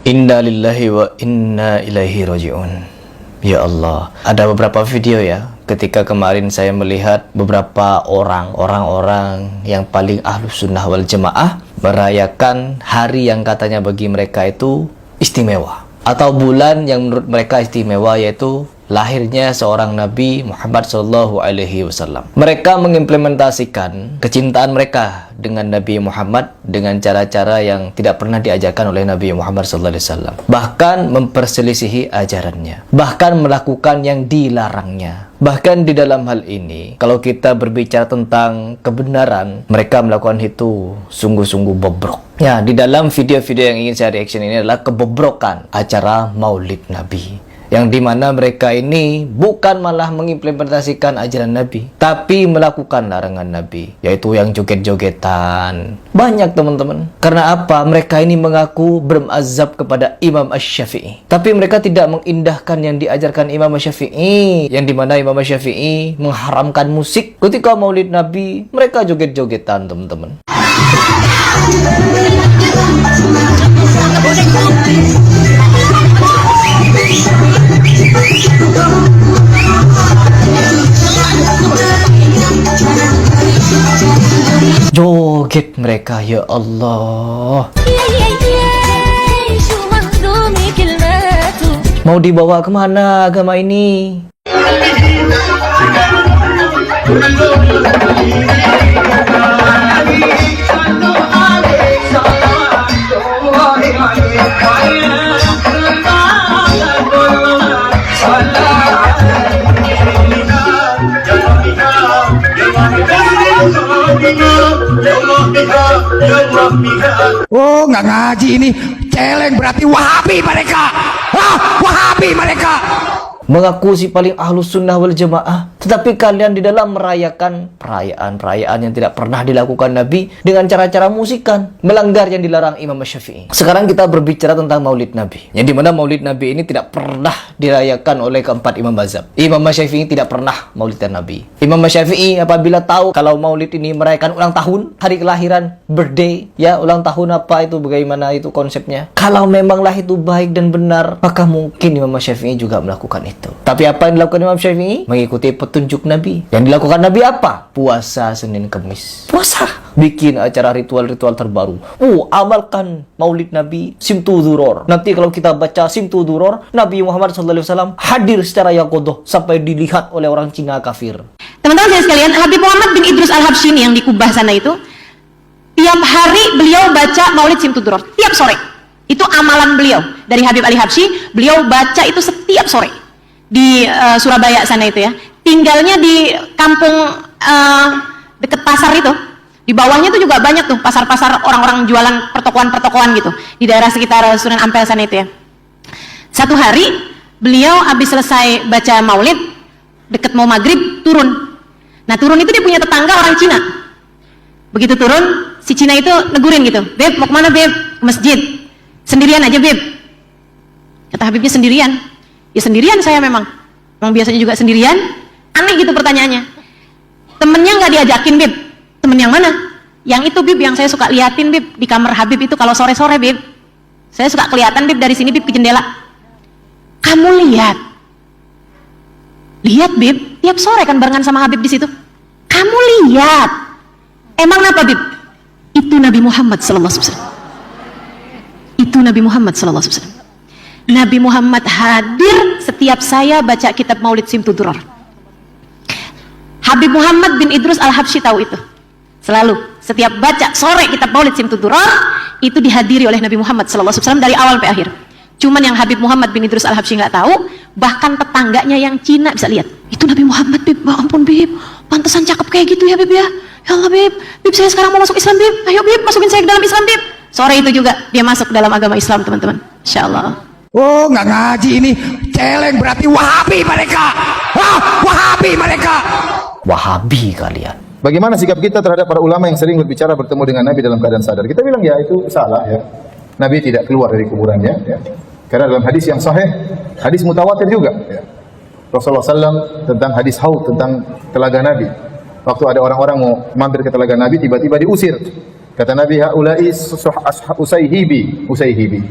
Inna lillahi wa inna ilaihi raji'un. Ya Allah, ada beberapa video ya, ketika kemarin saya melihat beberapa orang-orang yang paling ahlus sunnah wal jamaah merayakan hari yang katanya bagi mereka itu istimewa, atau bulan yang menurut mereka istimewa, yaitu lahirnya seorang Nabi Muhammad SAW. Mereka mengimplementasikan kecintaan mereka dengan Nabi Muhammad dengan cara-cara yang tidak pernah diajarkan oleh Nabi Muhammad SAW. Bahkan memperselisihi ajarannya, bahkan melakukan yang dilarangnya. Bahkan di dalam hal ini, kalau kita berbicara tentang kebenaran, mereka melakukan itu sungguh-sungguh bobrok. Ya, di dalam video-video yang ingin saya reaction ini adalah kebobrokan acara Maulid Nabi, yang dimana mereka ini bukan malah mengimplementasikan ajaran Nabi, tapi melakukan larangan Nabi, yaitu yang joget-jogetan. Banyak teman-teman. Karena apa? Mereka ini mengaku berazab kepada Imam Asy-Syafi'i, tapi mereka tidak mengindahkan yang diajarkan Imam Asy-Syafi'i, yang dimana Imam Asy-Syafi'i mengharamkan musik. Ketika Maulid Nabi, mereka joget-jogetan teman-teman. Joget mereka, ya Allah. Mau dibawa kemana agama ini? Oh, nggak ngaji ini, celeng, berarti Wahabi mereka. Wahabi mereka. Mengaku si paling ahlus sunnah wal jamaah, tetapi kalian di dalam merayakan perayaan-perayaan yang tidak pernah dilakukan Nabi dengan cara-cara musikan, melanggar yang dilarang Imam Asy-Syafi'i. Sekarang kita berbicara tentang Maulid Nabi, yang dimana Maulid Nabi ini tidak pernah dirayakan oleh keempat imam mazhab. Imam Asy-Syafi'i tidak pernah maulidan Nabi. Imam Asy-Syafi'i apabila tahu kalau Maulid ini merayakan ulang tahun, hari kelahiran, birthday, ya ulang tahun apa itu, bagaimana itu konsepnya, kalau memanglah itu baik dan benar, maka mungkin Imam Asy-Syafi'i juga melakukan itu. Tapi apa yang dilakukan Imam Syafi'i? Mengikuti petunjuk Nabi. Yang dilakukan Nabi apa? Puasa Senin Kemis. Puasa. Bikin acara ritual-ritual terbaru. Amalkan Maulid Nabi Simtu Dzuror. Nanti kalau kita baca Simtu Dzuror, Nabi Muhammad SAW hadir secara yaqodoh sampai dilihat oleh orang Cina kafir. Teman-teman sekalian, Habib Muhammad bin Idrus Al-Habsyi yang di Kubah sana itu, tiap hari beliau baca Maulid Simtu Dzuror. Tiap sore. Itu amalan beliau. Dari Habib Ali Habsyi, beliau baca itu setiap sore. Di Surabaya sana itu ya, tinggalnya di kampung deket pasar itu, di bawahnya itu juga banyak tuh pasar-pasar, orang-orang jualan pertokoan-pertokoan gitu di daerah sekitar Sunan Ampel sana itu ya. Satu hari beliau habis selesai baca Maulid, deket mau maghrib turun. Nah turun itu dia punya tetangga orang Cina. Begitu turun, si Cina itu negurin gitu, "Beb, mau kemana Beb?" "Ke masjid." "Sendirian aja Beb?" Kata Habibnya, "Sendirian." "Ya sendirian saya memang biasanya juga sendirian." Aneh gitu pertanyaannya. "Temennya nggak diajakin Bib?" "Temen yang mana?" "Yang itu Bib, yang saya suka liatin Bib di kamar Habib itu kalau sore-sore Bib. Saya suka kelihatan Bib dari sini Bib ke jendela." "Kamu lihat?" "Lihat Bib, tiap sore kan barengan sama Habib di situ." "Kamu lihat? Emang apa Bib?" "Itu Nabi Muhammad SAW. Itu Nabi Muhammad SAW. Nabi Muhammad hadir setiap saya baca kitab Maulid Simtu Dzuror." Habib Muhammad bin Idrus Al-Habsyi tahu itu. Selalu setiap baca sore kitab Maulid Simtu Dzuror itu dihadiri oleh Nabi Muhammad SAW dari awal sampai akhir. Cuman yang Habib Muhammad bin Idrus Al-Habsyi nggak tahu, bahkan tetangganya yang Cina bisa lihat. "Itu Nabi Muhammad Bib, ya ampun Bib, pantesan cakep kayak gitu ya Bib ya. Ya Allah Bib, Bib saya sekarang mau masuk Islam Bib. Ayo Bib, masukin saya ke dalam Islam Bib." Sore itu juga dia masuk dalam agama Islam teman-teman. Insya Allah. Oh, nggak ngaji ini, celeng, berarti Wahabi mereka. Wahabi mereka. Wahabi kalian. Bagaimana sikap kita terhadap para ulama yang sering berbicara bertemu dengan Nabi dalam keadaan sadar? Kita bilang ya itu salah ya. Nabi tidak keluar dari kuburannya ya. Karena dalam hadis yang sahih, hadis mutawatir juga ya. Rasulullah SAW tentang hadis haud, tentang telaga Nabi. Waktu ada orang-orang mau mampir ke telaga Nabi, tiba-tiba diusir. Kata Nabi, haula'i usayhibi.